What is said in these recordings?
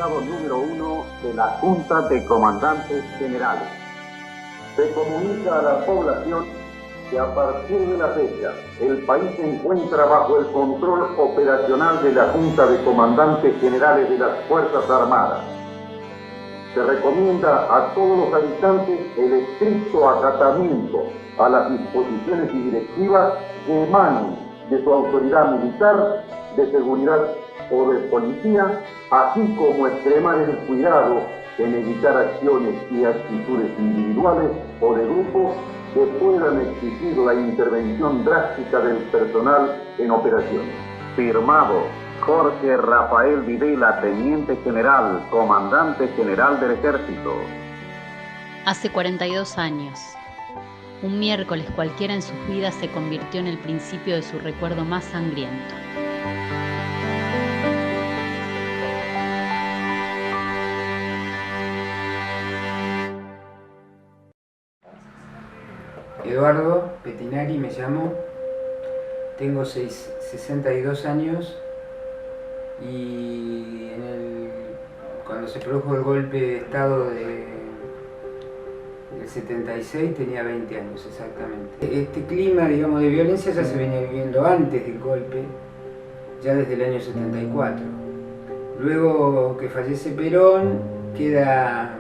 comunicado número 1 de la Junta de Comandantes Generales. Se comunica a la población que a partir de la fecha el país se encuentra bajo el control operacional de la Junta de Comandantes Generales de las Fuerzas Armadas. Se recomienda a todos los habitantes el estricto acatamiento a las disposiciones y directivas que emanen de su autoridad militar, de seguridad o de policía, así como extremar el cuidado en evitar acciones y actitudes individuales o de grupo que puedan exigir la intervención drástica del personal en operaciones. Firmado Jorge Rafael Videla, Teniente General, Comandante General del Ejército. Hace 42 años, un miércoles cualquiera en sus vidas se convirtió en el principio de su recuerdo más sangriento. Eduardo Petinari me llamo, tengo 62 años y cuando se produjo el golpe de Estado del 76 tenía 20 años exactamente. Este clima, digamos, de violencia ya se venía viviendo antes del golpe, ya desde el año 74. Luego que fallece Perón, queda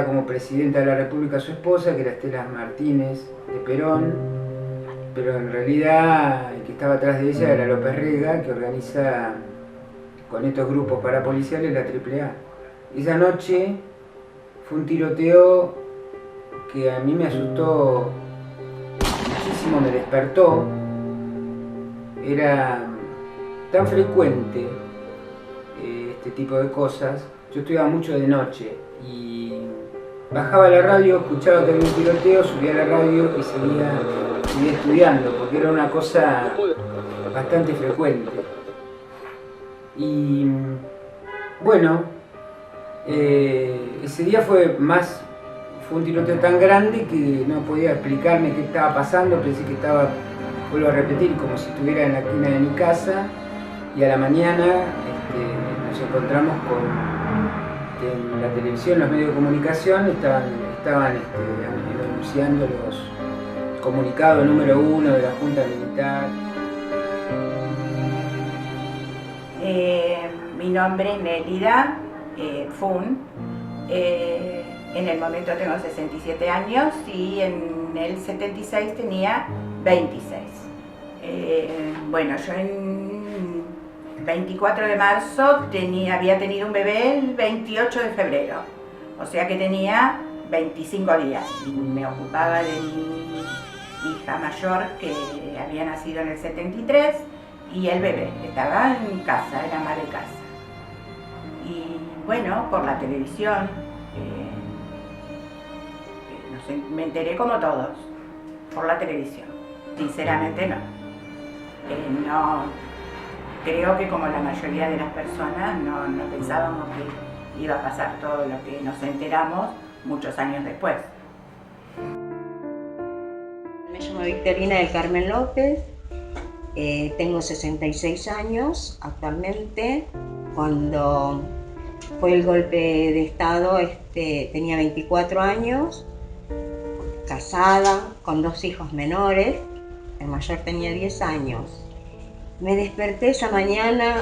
como presidenta de la República su esposa, que era Estela Martínez de Perón, pero en realidad el que estaba atrás de ella era López Rega, que organiza con estos grupos parapoliciales la AAA. Esa noche fue un tiroteo que a mí me asustó muchísimo, me despertó. Era tan frecuente este tipo de cosas. Yo estudiaba mucho de noche y bajaba la radio, escuchaba que había un tiroteo, subía a la radio y seguía estudiando, porque era una cosa bastante frecuente. Y bueno, ese día fue un tiroteo tan grande que no podía explicarme qué estaba pasando. Pensé que estaba, vuelvo a repetir, como si estuviera en la esquina de mi casa, y a la mañana nos encontramos con que en la televisión, los medios de comunicación estaban anunciando los comunicados número 1 de la Junta Militar. Mi nombre es Mélida Fun. En el momento tengo 67 años y en el 76 tenía 26. Bueno, yo en 24 de marzo había tenido un bebé el 28 de febrero, o sea que tenía 25 días. Me ocupaba de mi hija mayor, que había nacido en el 73, y el bebé estaba en casa, era ama de casa. Y bueno, por la televisión, no sé, me enteré como todos, por la televisión. Sinceramente no. Creo que como la mayoría de las personas no pensábamos que iba a pasar todo lo que nos enteramos muchos años después. Me llamo Victorina del Carmen López, tengo 66 años actualmente. Cuando fue el golpe de Estado tenía 24 años, casada, con 2 hijos menores, el mayor tenía 10 años. Me desperté esa mañana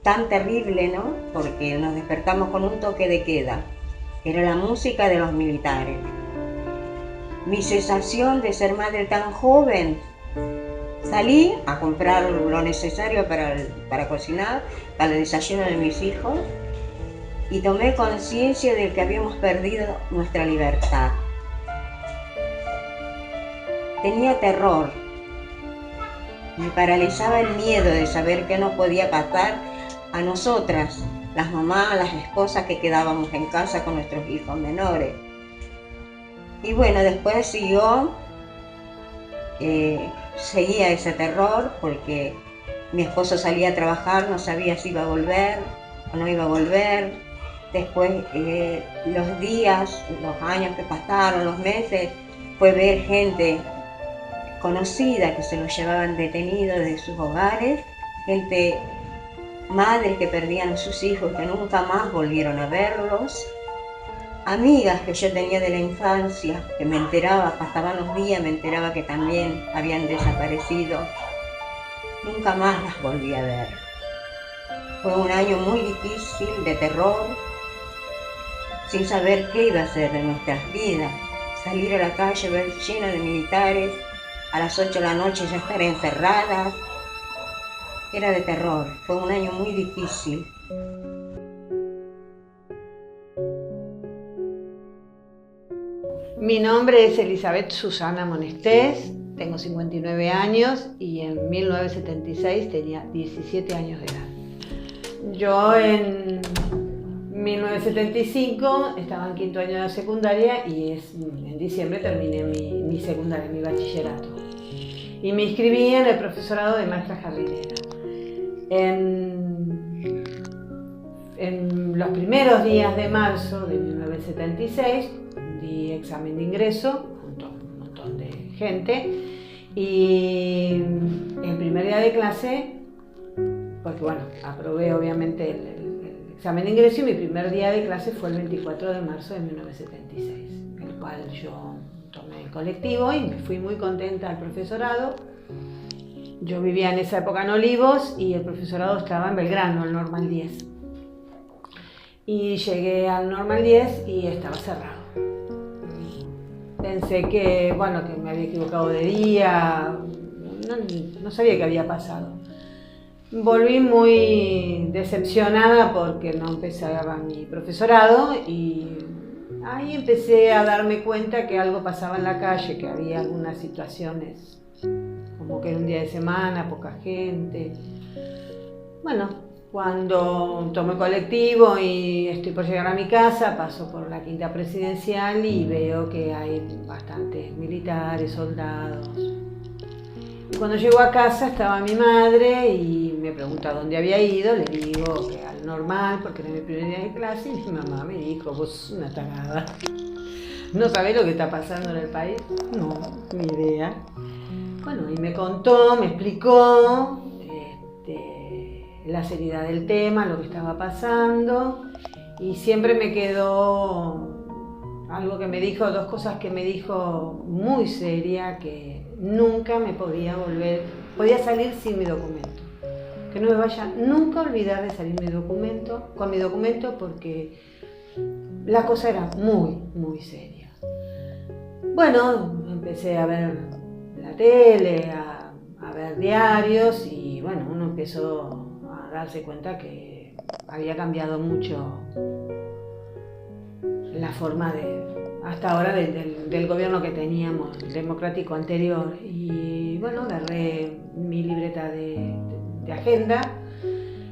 tan terrible, ¿no? Porque nos despertamos con un toque de queda. Era la música de los militares. Mi sensación de ser madre tan joven, salí a comprar lo necesario para cocinar, para el desayuno de mis hijos, y tomé conciencia de que habíamos perdido nuestra libertad. Tenía terror. Me paralizaba el miedo de saber qué nos podía pasar a nosotras, las mamás, las esposas que quedábamos en casa con nuestros hijos menores. Y bueno, después seguía ese terror, porque mi esposo salía a trabajar, no sabía si iba a volver o no iba a volver. Después, los días, los años que pasaron, los meses, fue ver gente conocida que se los llevaban detenidos de sus hogares, gente madres que perdían a sus hijos que nunca más volvieron a verlos, amigas que yo tenía de la infancia, que me enteraba, pasaban los días, me enteraba que también habían desaparecido. Nunca más las volví a ver. Fue un año muy difícil, de terror, sin saber qué iba a ser de nuestras vidas. Salir a la calle, ver lleno de militares, a las 8 de la noche ya estar encerradas. Era de terror, fue un año muy difícil. Mi nombre es Elizabeth Susana Monestés, tengo 59 años y en 1976 tenía 17 años de edad. Yo en 1975 estaba en quinto año de secundaria y en diciembre terminé mi secundaria, mi bachillerato. Y me inscribí en el profesorado de maestra jardinera. En los primeros días de marzo de 1976 di examen de ingreso junto a un montón de gente y el primer día de clase, porque bueno, aprobé obviamente el examen de ingreso y mi primer día de clase fue el 24 de marzo de 1976, el cual yo tomé el colectivo y me fui muy contenta al profesorado. Yo vivía en esa época en Olivos y el profesorado estaba en Belgrano, el Normal 10. Y llegué al Normal 10 y estaba cerrado. Pensé que, bueno, que me había equivocado de día, no sabía qué había pasado. Volví muy decepcionada porque no empezaba mi profesorado y ahí empecé a darme cuenta que algo pasaba en la calle, que había algunas situaciones, como que era un día de semana, poca gente. Bueno, cuando tomo el colectivo y estoy por llegar a mi casa, paso por la Quinta Presidencial y veo que hay bastantes militares, soldados. Y cuando llego a casa estaba mi madre y me pregunta dónde había ido, le digo que al Normal, porque era mi primer día de clase, y mi mamá me dijo, vos sos una tarada. ¿No sabés lo que está pasando en el país? No, ni idea. Bueno, y me contó, me explicó la seriedad del tema, lo que estaba pasando, y siempre me quedó algo que me dijo, dos cosas que me dijo muy seria, que nunca me podía salir sin mi documento. Que no me vaya nunca a olvidar de salir con mi documento, porque la cosa era muy, muy seria. Bueno, empecé a ver la tele, a ver diarios, y bueno, uno empezó a darse cuenta que había cambiado mucho la forma hasta ahora del gobierno que teníamos, democrático anterior. Y bueno, agarré mi libreta de agenda.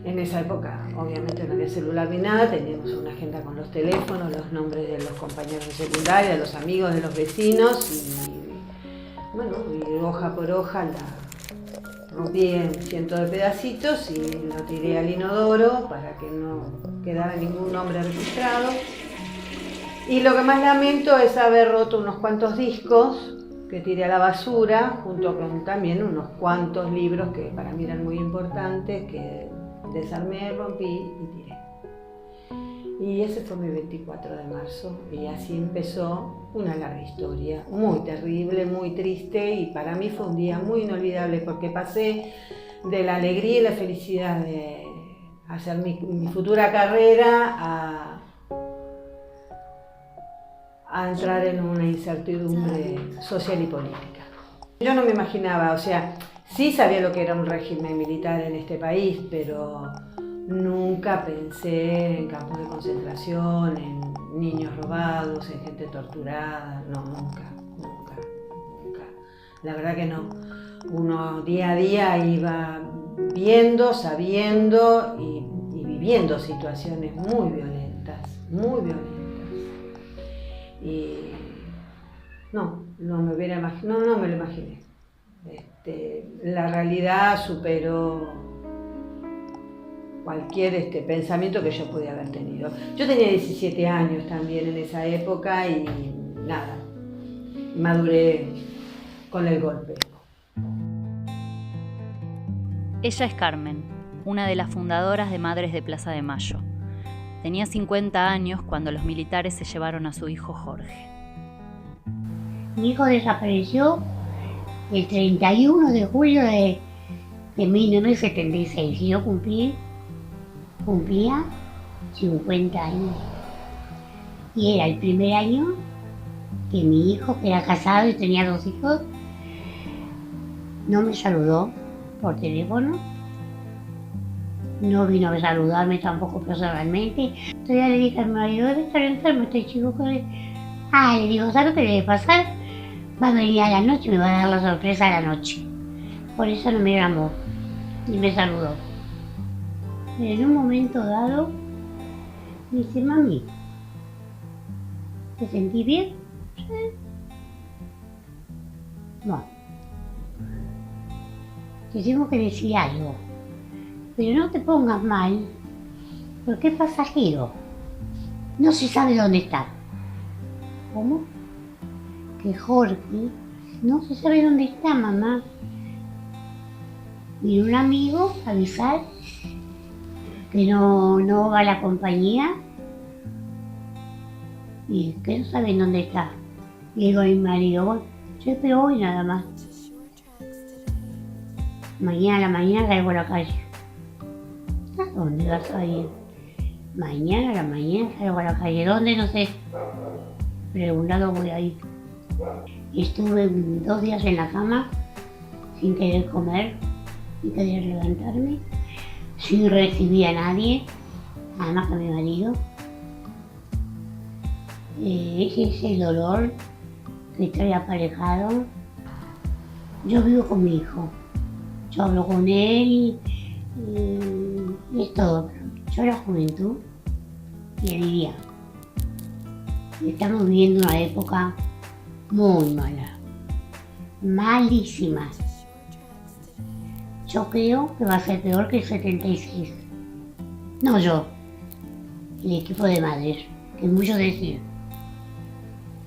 En esa época obviamente no había celular ni nada, teníamos una agenda con los teléfonos, los nombres de los compañeros de secundaria, de los amigos, de los vecinos, y bueno, y hoja por hoja la rompí en cientos de pedacitos y lo tiré al inodoro para que no quedara ningún nombre registrado. Y lo que más lamento es haber roto unos cuantos discos que tiré a la basura, junto con también unos cuantos libros que para mí eran muy importantes, que desarmé, rompí y tiré. Y ese fue mi 24 de marzo y así empezó una larga historia, muy terrible, muy triste, y para mí fue un día muy inolvidable porque pasé de la alegría y la felicidad de hacer mi futura carrera a entrar en una incertidumbre social y política. Yo no me imaginaba, o sea, sí sabía lo que era un régimen militar en este país, pero nunca pensé en campos de concentración, en niños robados, en gente torturada, no, nunca. La verdad que no. Uno día a día iba viendo, sabiendo y viviendo situaciones muy violentas. Y no me lo imaginé. La realidad superó cualquier pensamiento que yo podía haber tenido. Yo tenía 17 años también en esa época y nada, maduré con el golpe. Ella es Carmen, una de las fundadoras de Madres de Plaza de Mayo. Tenía 50 años cuando los militares se llevaron a su hijo Jorge. Mi hijo desapareció el 31 de julio de 1976 y yo cumplía 50 años. Y era el primer año que mi hijo, que era casado y tenía 2 hijos, no me saludó por teléfono, no vino a saludarme tampoco personalmente. Entonces ya le dije a mi marido, debe estar enfermo este chico. Le digo, ¿sabes lo que debe pasar? Va a venir a la noche y me va a dar la sorpresa a la noche. Por eso no me llamó ni me saludó. En un momento dado, me dice, mami, ¿te sentís bien? Sí. Bueno, te tengo que decir algo, pero no te pongas mal, porque es pasajero. No se sabe dónde está. ¿Cómo? Que Jorge no se sabe dónde está, mamá. Vino un amigo a avisar que no va a la compañía y que no saben dónde está. Y digo a mi marido, bueno, yo espero hoy nada más. Mañana a la mañana salgo a la calle. ¿A dónde vas a ir? Mañana a la mañana salgo a la calle. ¿Dónde? No sé. Pero a algún lado voy a ir. Estuve 2 días en la cama, sin querer comer, sin querer levantarme, sin recibir a nadie, nada más que a mi marido. Ese es el dolor que trae aparejado. Yo vivo con mi hijo, yo hablo con él y es todo. Yo la juventud le diría, estamos viviendo una época muy mala, malísima. Yo creo que va a ser peor que el 76. No yo, el equipo de madres, que muchos decían.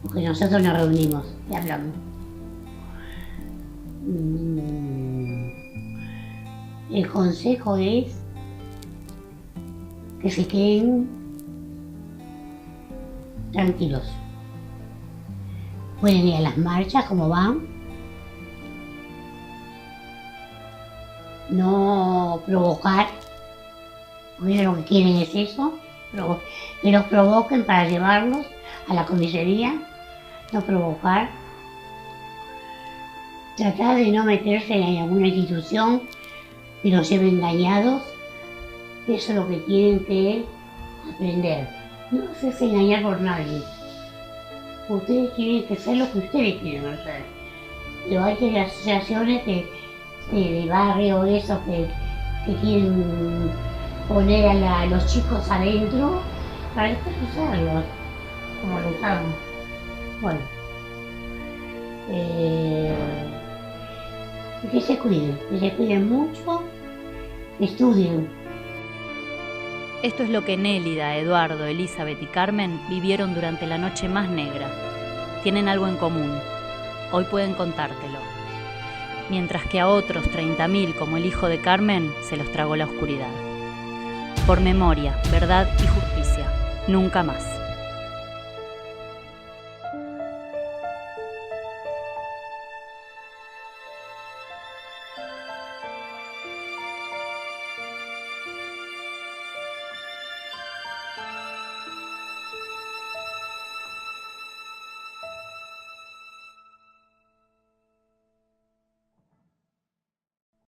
Porque nosotros nos reunimos y hablamos. El consejo es que se queden tranquilos. Pueden ir a las marchas como van, no provocar, porque lo que quieren es eso, que los provoquen para llevarlos a la comisaría, no provocar, tratar de no meterse en alguna institución que los lleve engañados. Eso es lo que tienen que aprender, no hacerse engañar por nadie. Ustedes tienen que ser lo que ustedes quieren hacer. Pero hay que asociaciones de barrio, de esos que quieren poner a los chicos adentro para después usarlos, como lo usamos. Bueno, que se cuiden mucho, que estudien. Esto es lo que Nélida, Eduardo, Elizabeth y Carmen vivieron durante la noche más negra. Tienen algo en común. Hoy pueden contártelo. Mientras que a otros 30.000, como el hijo de Carmen, se los tragó la oscuridad. Por memoria, verdad y justicia. Nunca más.